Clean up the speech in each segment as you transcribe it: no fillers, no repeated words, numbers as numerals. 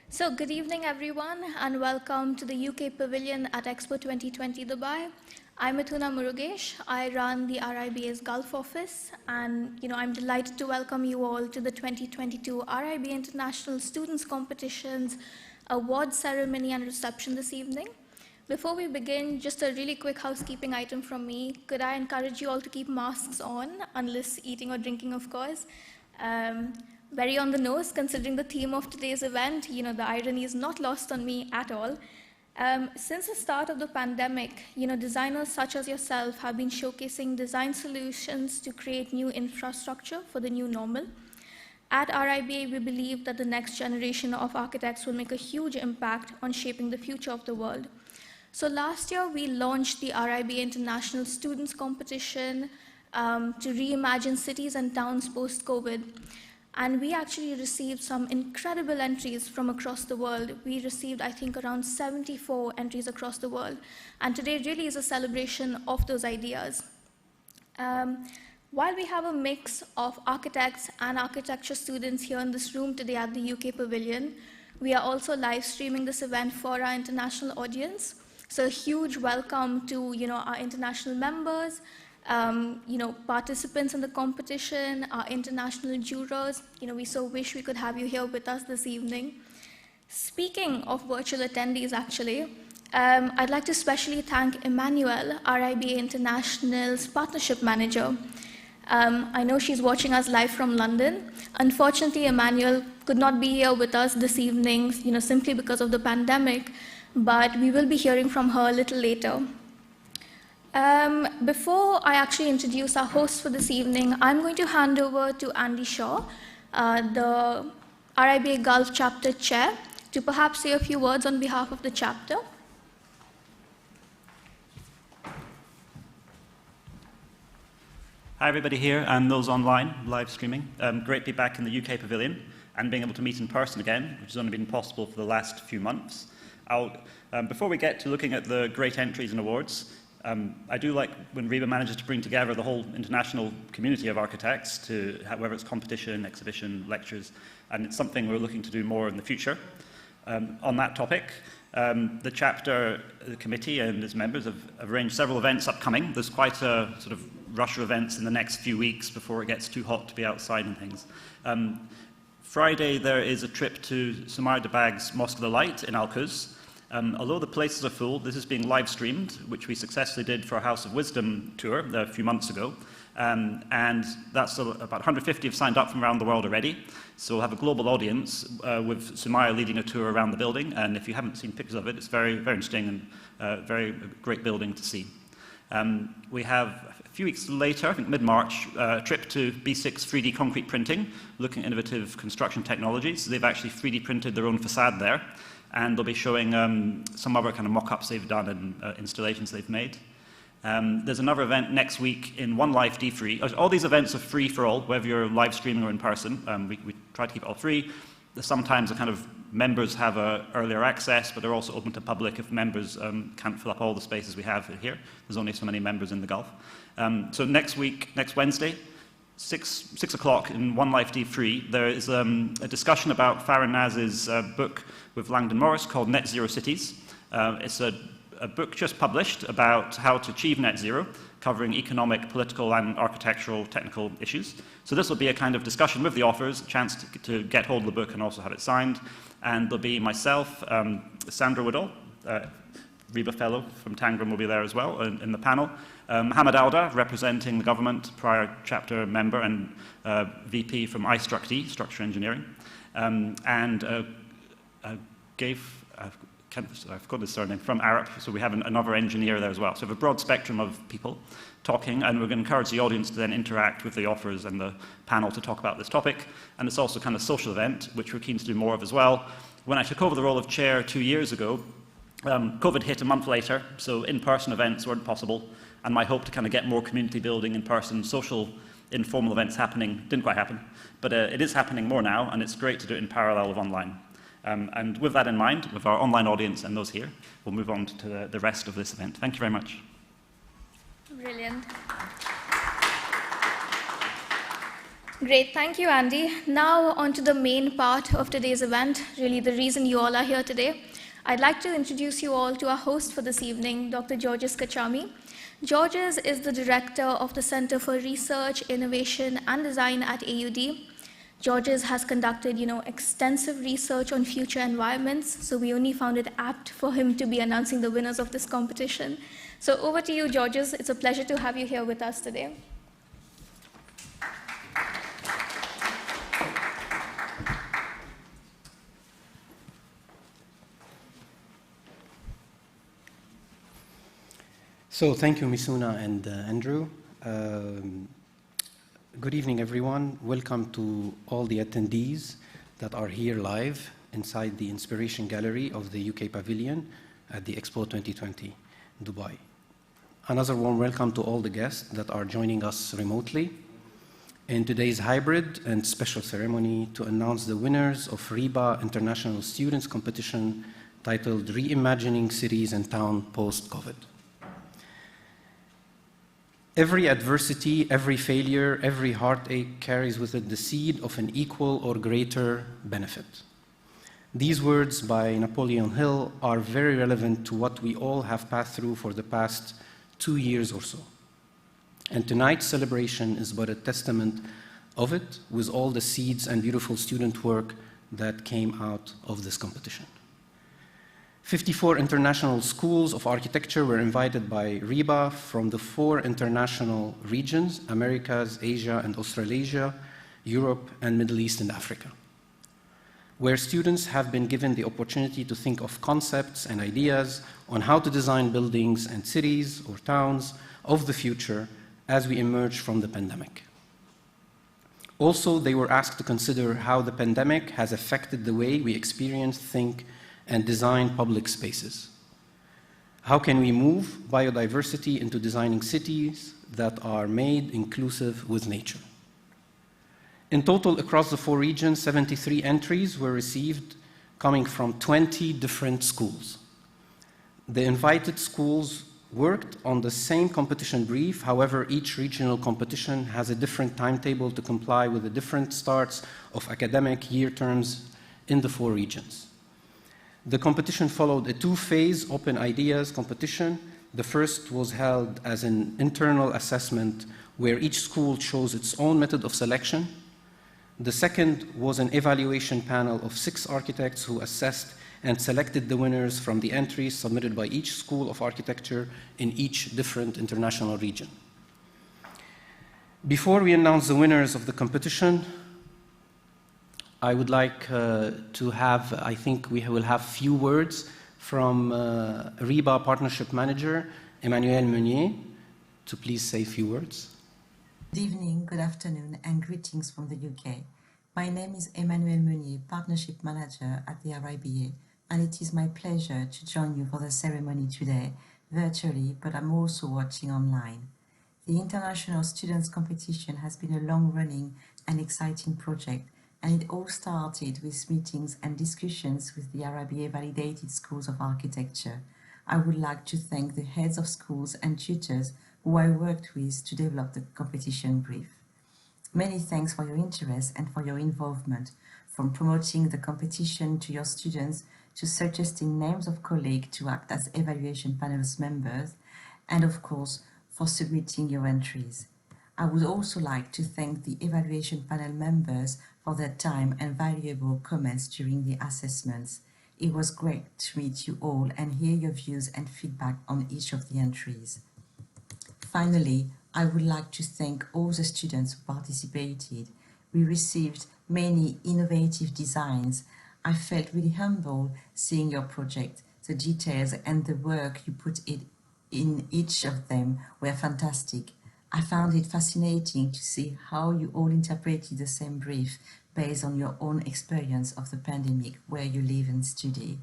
So good evening, everyone, and welcome to the UK Pavilion at Expo 2020 Dubai. I'm Mithuna Murugesh. I run the RIBA's Gulf office, and I'm delighted to welcome you all to the 2022 RIBA International Students Competitions award ceremony and reception this evening. Before we begin, just a really quick housekeeping item from me. Could I encourage you all to keep masks on, unless eating or drinking, of course. Very on the nose, considering the theme of today's event. The irony is not lost on me at all. Since the start of the pandemic, designers such as yourself have been showcasing design solutions to create new infrastructure for the new normal. At RIBA, we believe that the next generation of architects will make a huge impact on shaping the future of the world. So last year, we launched the RIBA International Students Competition to reimagine cities and towns post-COVID. And we actually received some incredible entries from across the world. We received, I think, around 74 entries across the world. And today really is a celebration of those ideas. While we have a mix of architects and architecture students here in this room today at the UK Pavilion, we are also live streaming this event for our international audience. So a huge welcome to our international members, participants in the competition, our international jurors. We so wish we could have you here with us this evening. Speaking of virtual attendees, actually, I'd like to specially thank Emmanuel, RIBA International's partnership manager. I know she's watching us live from London. Unfortunately, Emmanuel could not be here with us this evening, simply because of the pandemic, but we will be hearing from her a little later. Before I actually introduce our host for this evening, I'm going to hand over to Andy Shaw, the RIBA Gulf Chapter Chair, to perhaps say a few words on behalf of the chapter. Hi everybody here and those online, live streaming. Great to be back in the UK Pavilion and being able to meet in person again, which has only been possible for the last few months. Before we get to looking at the great entries and awards, I do like when RIBA manages to bring together the whole international community of architects to whether it's competition, exhibition, lectures, and it's something we're looking to do more in the future. On that topic, the chapter, the committee and its members have arranged several events upcoming. There's quite a sort of rush of events in the next few weeks before it gets too hot to be outside and things. Friday there is a trip to Sumar Dabag's Mosque of the Light in Al-Quds. Although the places are full, this is being live streamed, which we successfully did for our House of Wisdom tour a few months ago. And that's about 150 have signed up from around the world already. So we'll have a global audience with Sumaya leading a tour around the building. And if you haven't seen pictures of it, it's very, very interesting and very great building to see. We have a few weeks later, I think mid-March, a trip to B6 3D concrete printing, looking at innovative construction technologies. They've actually 3D printed their own facade there. And they'll be showing some other kind of mock-ups they've done and installations they've made. There's another event next week in One Life D3. All these events are free for all, whether you're live streaming or in person. We try to keep it all free. Sometimes the kind of members have earlier access, but they're also open to public if members can't fill up all the spaces we have here. There's only so many members in the Gulf. So next week, next Wednesday, 6 o'clock in One Life D3, there is a discussion about Farah Naz's book with Langdon Morris called Net Zero Cities. It's a book just published about how to achieve net zero, covering economic, political, and architectural technical issues. So this will be a kind of discussion with the authors, a chance to get hold of the book and also have it signed. And there'll be myself, Sandra Woodall, RIBA Fellow from Tangram will be there as well in the panel. Mohammed Alda, representing the government, prior chapter member and VP from iStructE, Structure Engineering. I forgot his surname, from Arup, so we have another engineer there as well. So we have a broad spectrum of people talking, and we're going to encourage the audience to then interact with the authors and the panel to talk about this topic. And it's also kind of a social event, which we're keen to do more of as well. When I took over the role of chair 2 years ago, COVID hit a month later, so in-person events weren't possible, and my hope to kind of get more community building in person, social, informal events happening didn't quite happen. But it is happening more now, and it's great to do it in parallel with online. And with that in mind, with our online audience and those here, we'll move on to the rest of this event. Thank you very much. Brilliant. Great, thank you, Andy. Now on to the main part of today's event, really the reason you all are here today. I'd like to introduce you all to our host for this evening, Dr. Georges Kachami. Georges is the director of the Center for Research, Innovation and Design at AUD. Georges has conducted, extensive research on future environments, so we only found it apt for him to be announcing the winners of this competition. So over to you, Georges. It's a pleasure to have you here with us today. So thank you, Misuna and Andrew. Good evening, everyone. Welcome to all the attendees that are here live inside the Inspiration Gallery of the UK Pavilion at the Expo 2020, Dubai. Another warm welcome to all the guests that are joining us remotely in today's hybrid and special ceremony to announce the winners of RIBA International Students Competition titled Reimagining Cities and Towns Post-COVID. Every adversity, every failure, every heartache carries with it the seed of an equal or greater benefit. These words by Napoleon Hill are very relevant to what we all have passed through for the past 2 years or so. And tonight's celebration is but a testament of it, with all the seeds and beautiful student work that came out of this competition. 54 international schools of architecture were invited by RIBA from the 4 international regions: Americas, Asia and Australasia, Europe, and Middle East and Africa, where students have been given the opportunity to think of concepts and ideas on how to design buildings and cities or towns of the future as we emerge from the pandemic. Also, they were asked to consider how the pandemic has affected the way we experience, think, and design public spaces. How can we move biodiversity into designing cities that are made inclusive with nature? In total, across the 4 regions, 73 entries were received, coming from 20 different schools. The invited schools worked on the same competition brief. However, each regional competition has a different timetable to comply with the different starts of academic year terms in the 4 regions. The competition followed a 2-phase open ideas competition. The first was held as an internal assessment where each school chose its own method of selection. The second was an evaluation panel of 6 architects who assessed and selected the winners from the entries submitted by each school of architecture in each different international region. Before we announce the winners of the competition, I would like to have, I think we will have few words from RIBA Partnership Manager, Emmanuel Meunier, to please say a few words. Good evening, good afternoon, and greetings from the UK. My name is Emmanuel Meunier, Partnership Manager at the RIBA, and it is my pleasure to join you for the ceremony today, virtually, but I'm also watching online. The International Students Competition has been a long-running and exciting project, and it all started with meetings and discussions with the RIBA validated schools of architecture. I would like to thank the heads of schools and tutors who I worked with to develop the competition brief. Many thanks for your interest and for your involvement, from promoting the competition to your students to suggesting names of colleagues to act as evaluation panels members, and of course for submitting your entries. I would also like to thank the evaluation panel members for their time and valuable comments during the assessments. It was great to meet you all and hear your views and feedback on each of the entries. Finally, I would like to thank all the students who participated. We received many innovative designs. I felt really humble seeing your project. The details and the work you put in each of them were fantastic. I found it fascinating to see how you all interpreted the same brief based on your own experience of the pandemic where you live and study.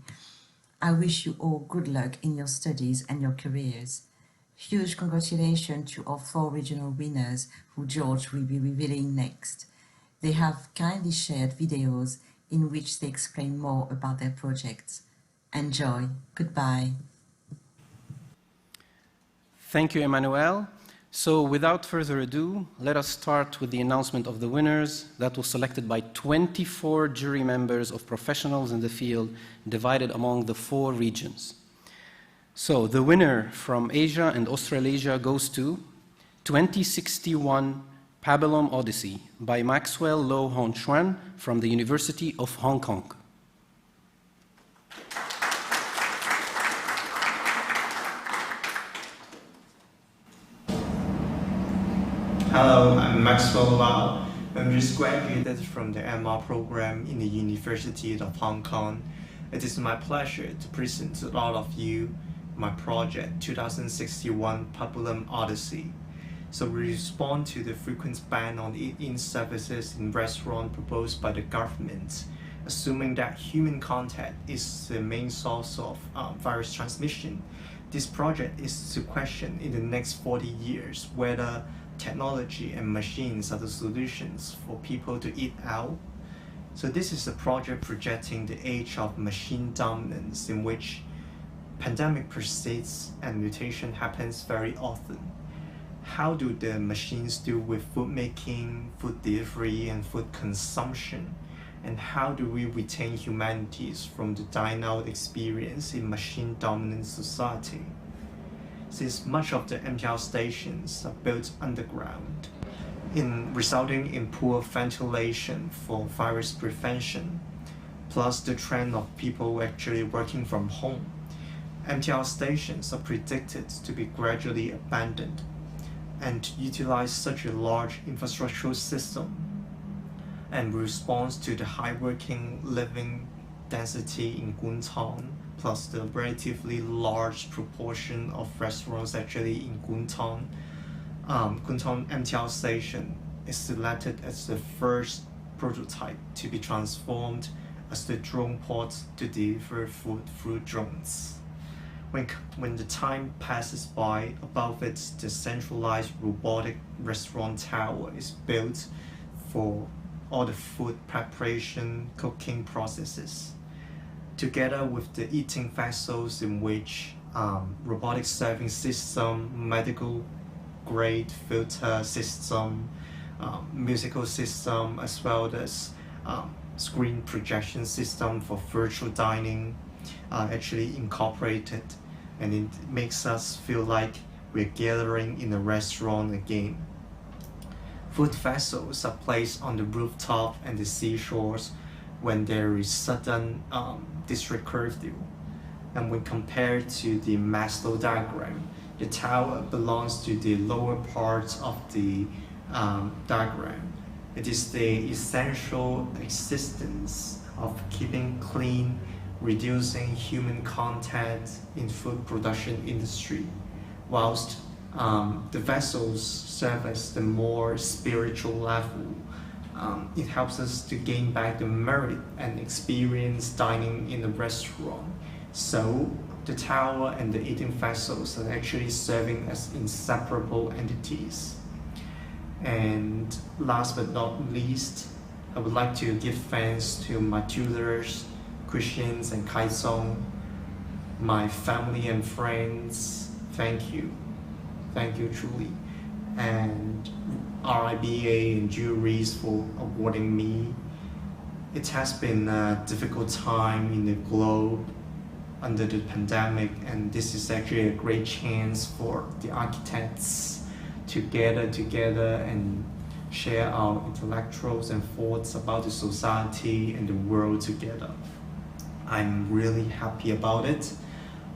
I wish you all good luck in your studies and your careers. Huge congratulations to our 4 regional winners who George will be revealing next. They have kindly shared videos in which they explain more about their projects. Enjoy. Goodbye. Thank you, Emmanuel. So without further ado, let us start with the announcement of the winners that was selected by 24 jury members of professionals in the field divided among the 4 regions. So the winner from Asia and Australasia goes to 2061 Pabulum Odyssey by Maxwell Lau Ho Chuen from the University of Hong Kong. Hello, I'm Maxwell Lau. I'm just graduated from the MR program in the University of Hong Kong. It is my pleasure to present to all of you my project 2061 Pabulum Odyssey. So we respond to the frequent ban on eat-in services in restaurants proposed by the government, assuming that human contact is the main source of virus transmission. This project is to question in the next 40 years whether technology and machines are the solutions for people to eat out. So this is a project projecting the age of machine dominance in which pandemic persists and mutation happens very often. How do the machines deal with food making, food delivery, and food consumption? And how do we retain humanities from the dine-out experience in machine-dominant society? Since much of the MTR stations are built underground, resulting in poor ventilation for virus prevention, plus the trend of people actually working from home, MTR stations are predicted to be gradually abandoned. And to utilize such a large infrastructural system and response to the high working living density in Guntong, plus the relatively large proportion of restaurants actually in Guntong, Guntong MTR station is selected as the first prototype to be transformed as the drone port to deliver food through drones. When the time passes by, above it, the centralized robotic restaurant tower is built for all the food preparation, cooking processes, together with the eating vessels in which robotic serving system, medical grade filter system, musical system, as well as screen projection system for virtual dining actually incorporated, and it makes us feel like we're gathering in a restaurant again. Food vessels are placed on the rooftop and the seashores when there is sudden district curfew. And when compared to the Maxwell diagram, the tower belongs to the lower part of the diagram. It is the essential existence of keeping clean, reducing human contact in food production industry, whilst the vessels serve as the more spiritual level. It helps us to gain back the merit and experience dining in a restaurant. So the tower and the eating vessels are actually serving as inseparable entities. And last but not least, I would like to give thanks to my tutors, Christians and Kaisong, my family and friends. Thank you truly, and RIBA and juries for awarding me. It has been a difficult time in the globe under the pandemic, and this is actually a great chance for the architects to gather together and share our intellectuals and thoughts about the society and the world together. I'm really happy about it.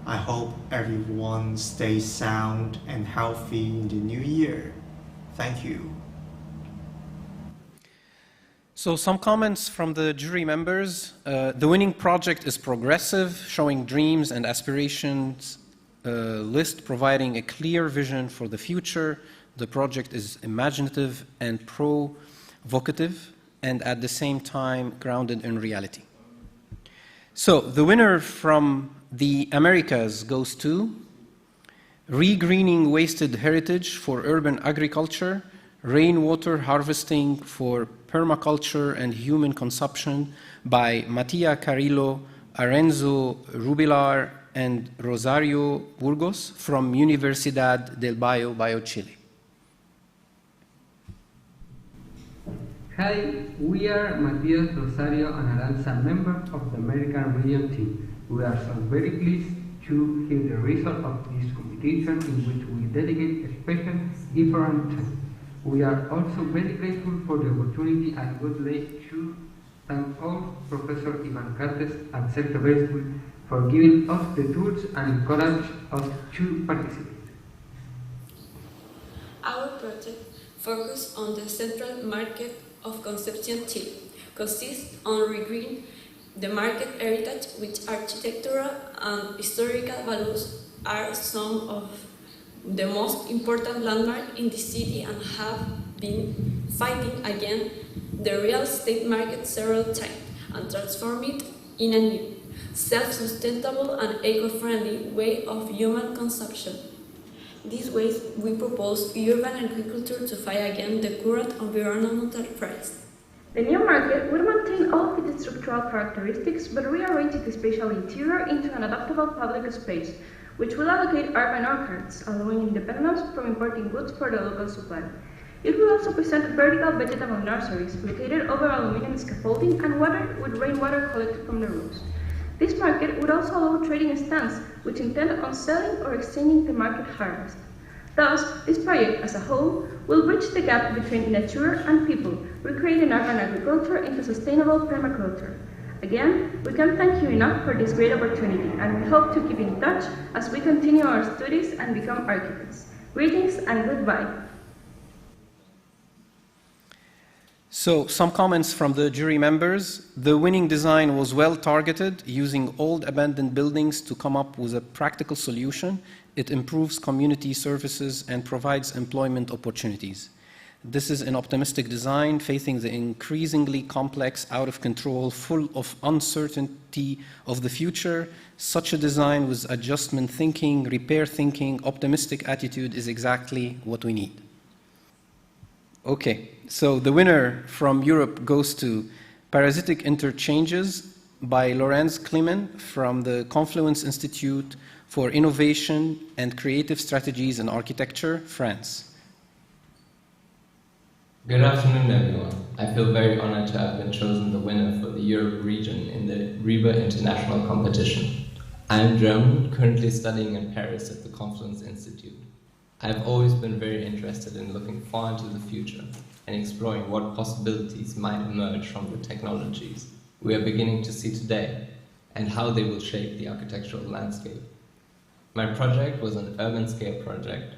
I hope everyone stays sound and healthy in the new year. Thank you. So some comments from the jury members. The winning project is progressive, showing dreams and aspirations list, providing a clear vision for the future. The project is imaginative and provocative, and at the same time grounded in reality. So the winner from the Americas goes to Regreening Wasted Heritage for Urban Agriculture, Rainwater Harvesting for Permaculture and Human Consumption by Matías Carrillo, Aranza, Rubilar, and Rosario, Burgos from Universidad del Bío Bío, Chile. Hi, we are Matías, Rosario and Aranza, members of the American region team. We are so very pleased to hear the result of this competition in which we dedicate a special effort and time. We are also very grateful for the opportunity and would like to thank all Professor Ivan Cartes and Sergio Vescu for giving us the tools and encourage us to participate. Our project focuses on the central market of Concepcion, Chile, consists on regreening the market heritage, which architectural and historical values are some of the most important landmarks in the city and have been fighting against the real estate market several times and transform it in a new, self-sustainable and eco-friendly way of human consumption. These ways, we propose urban agriculture to fight against the current environmental crisis. The new market will maintain all of its structural characteristics but rearrange its spatial interior into an adaptable public space, which will allocate urban orchards, allowing independence from importing goods for the local supply. It will also present vertical vegetable nurseries located over aluminum scaffolding and water with rainwater collected from the roofs. This market would also allow trading stands, which intend on selling or exchanging the market harvest. Thus, this project as a whole will bridge the gap between nature and people, recreating urban agriculture into sustainable permaculture. Again, we can't thank you enough for this great opportunity, and we hope to keep in touch as we continue our studies and become architects. Greetings and goodbye. So, some comments from the jury members. The winning design was well targeted, using old abandoned buildings to come up with a practical solution. It improves community services and provides employment opportunities. This is an optimistic design facing the increasingly complex, out of control, full of uncertainty of the future. Such a design with adjustment thinking, repair thinking, optimistic attitude is exactly what we need. Okay, so the winner from Europe goes to Parasitic Interchanges by Laurence Clement from the Confluence Institute for Innovation and Creative Strategies in Architecture, France. Good afternoon, everyone. I feel very honored to have been chosen the winner for the Europe region in the RIBA international competition. I am German, currently studying in Paris at the Confluence Institute. I have always been very interested in looking far into the future and exploring what possibilities might emerge from the technologies we are beginning to see today and how they will shape the architectural landscape. My project was an urban scale project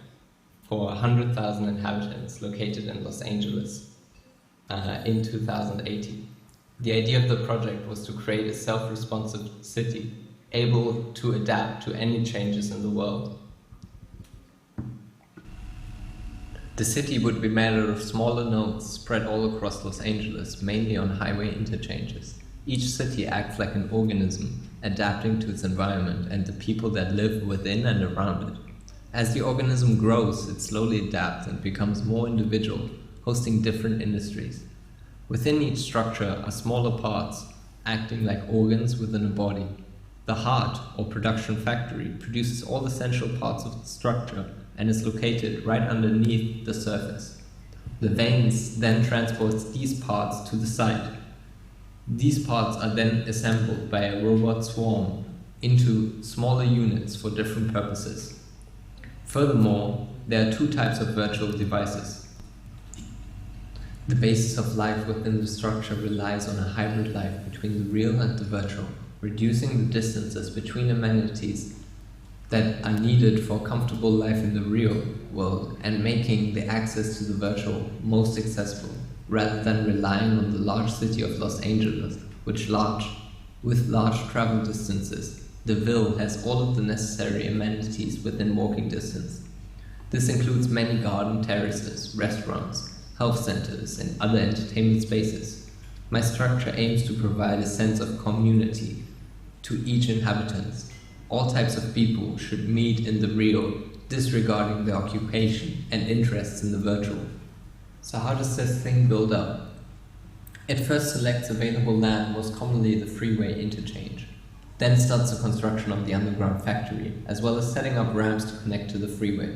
for 100,000 inhabitants located in Los Angeles in 2018. The idea of the project was to create a self-responsive city able to adapt to any changes in the world. The city would be made out of smaller nodes spread all across Los Angeles, mainly on highway interchanges. Each city acts like an organism, adapting to its environment and the people that live within and around it. As the organism grows, it slowly adapts and becomes more individual, hosting different industries. Within each structure are smaller parts, acting like organs within a body. The heart, or production factory, produces all essential parts of the structure and is located right underneath the surface. The veins then transport these parts to the site. These parts are then assembled by a robot swarm into smaller units for different purposes. Furthermore, there are two types of virtual devices. The basis of life within the structure relies on a hybrid life between the real and the virtual, reducing the distances between amenities that are needed for a comfortable life in the real world and making the access to the virtual most accessible, rather than relying on the large city of Los Angeles, with large travel distances. The Ville has all of the necessary amenities within walking distance. This includes many garden terraces, restaurants, health centers, and other entertainment spaces. My structure aims to provide a sense of community to each inhabitant. All types of people should meet in the real, disregarding their occupation and interests in the virtual. So how does this thing build up? It first selects available land, most commonly the freeway interchange. Then starts the construction of the underground factory, as well as setting up ramps to connect to the freeway.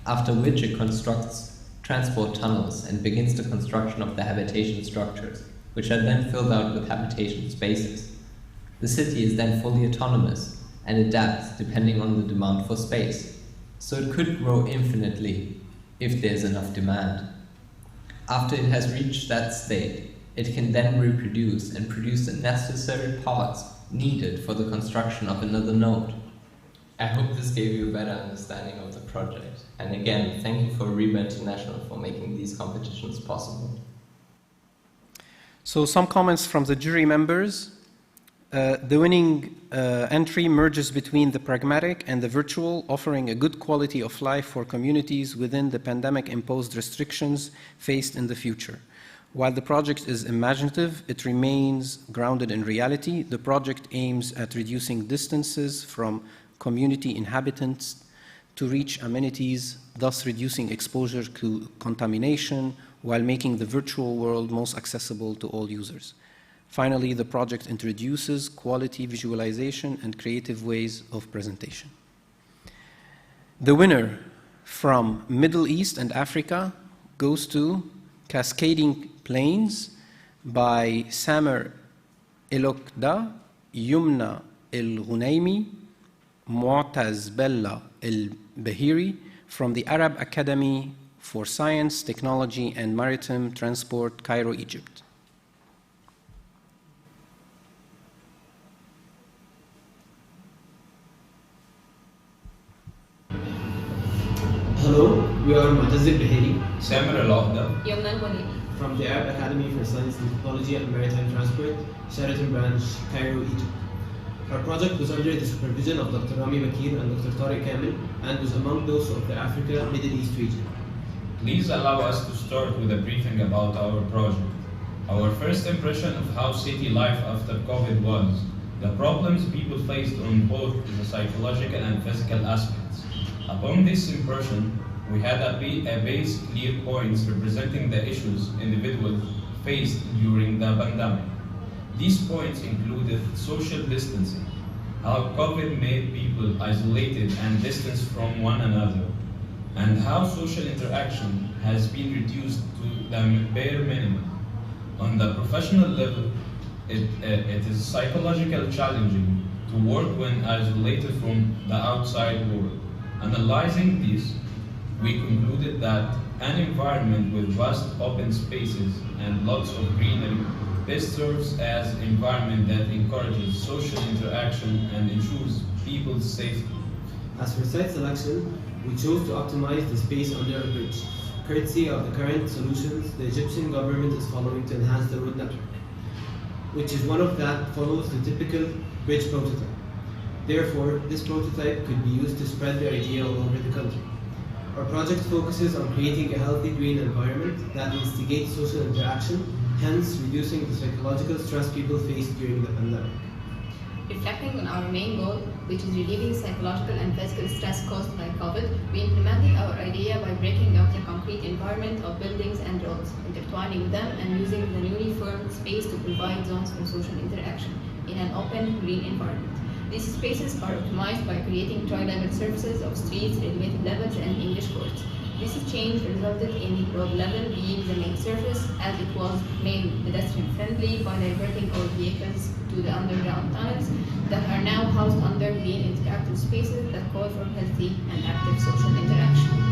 After which it constructs transport tunnels, and begins the construction of the habitation structures, which are then filled out with habitation spaces. The city is then fully autonomous and adapts depending on the demand for space, so it could grow infinitely if there's enough demand. After it has reached that state, it can then reproduce and produce the necessary parts needed for the construction of another node. I hope this gave you a better understanding of the project. And again, thank you for RIBA International for making these competitions possible. So some comments from the jury members. The winning entry merges between the pragmatic and the virtual, offering a good quality of life for communities within the pandemic-imposed restrictions faced in the future. While the project is imaginative, it remains grounded in reality. The project aims at reducing distances from community inhabitants to reach amenities, thus reducing exposure to contamination, while making the virtual world most accessible to all users. Finally, the project introduces quality visualization and creative ways of presentation. The winner from Middle East and Africa goes to Cascading Plains by Samer Elokdah, Youmna El-Ghounemy, Moatazbellah El-Behery from the Arab Academy for Science, Technology and Maritime Transport, Cairo, Egypt. Hello, we are Moatazbellah, Samer Elokdah, Youmna El-Ghounemy from the Arab Academy for Science and Technology and Maritime Transport, Sheraton Branch, Cairo, Egypt. Our project was under the supervision of Dr. Rami Bakir and Dr. Tariq Kamil and was among those of the Africa Middle East region. Please allow us to start with a briefing about our project. Our first impression of how city life after COVID was, the problems people faced on both the psychological and physical aspects. Upon this impression, we had a base clear points representing the issues individuals faced during the pandemic. These points included social distancing, how COVID made people isolated and distanced from one another, and how social interaction has been reduced to the bare minimum. On the professional level, it is psychologically challenging to work when isolated from the outside world. Analyzing this, we concluded that an environment with vast open spaces and lots of greenery best serves as an environment that encourages social interaction and ensures people's safety. As for site selection, we chose to optimize the space under a bridge. Courtesy of the current solutions the Egyptian government is following to enhance the road network, which is one of that follows the typical bridge prototype. Therefore, this prototype could be used to spread the idea all over the country. Our project focuses on creating a healthy green environment that instigates social interaction, hence reducing the psychological stress people faced during the pandemic. Reflecting on our main goal, which is relieving psychological and physical stress caused by COVID, we implemented our idea by breaking up the concrete environment of buildings and roads, intertwining them and using the newly formed space to provide zones for social interaction in an open, green environment. These spaces are optimized by creating tri-level surfaces of streets, elevated levels, and English courts. This change resulted in the road level being the main surface, as it was made pedestrian-friendly by diverting all vehicles to the underground tunnels that are now housed under green interactive spaces that call for healthy and active social interaction.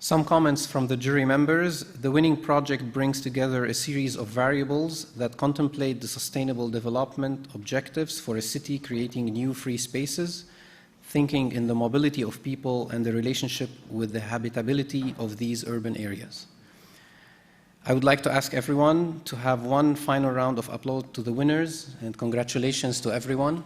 Some comments from the jury members. The winning project brings together a series of variables that contemplate the sustainable development objectives for a city creating new free spaces, thinking in the mobility of people and the relationship with the habitability of these urban areas. I would like to ask everyone to have one final round of applause to the winners, and congratulations to everyone.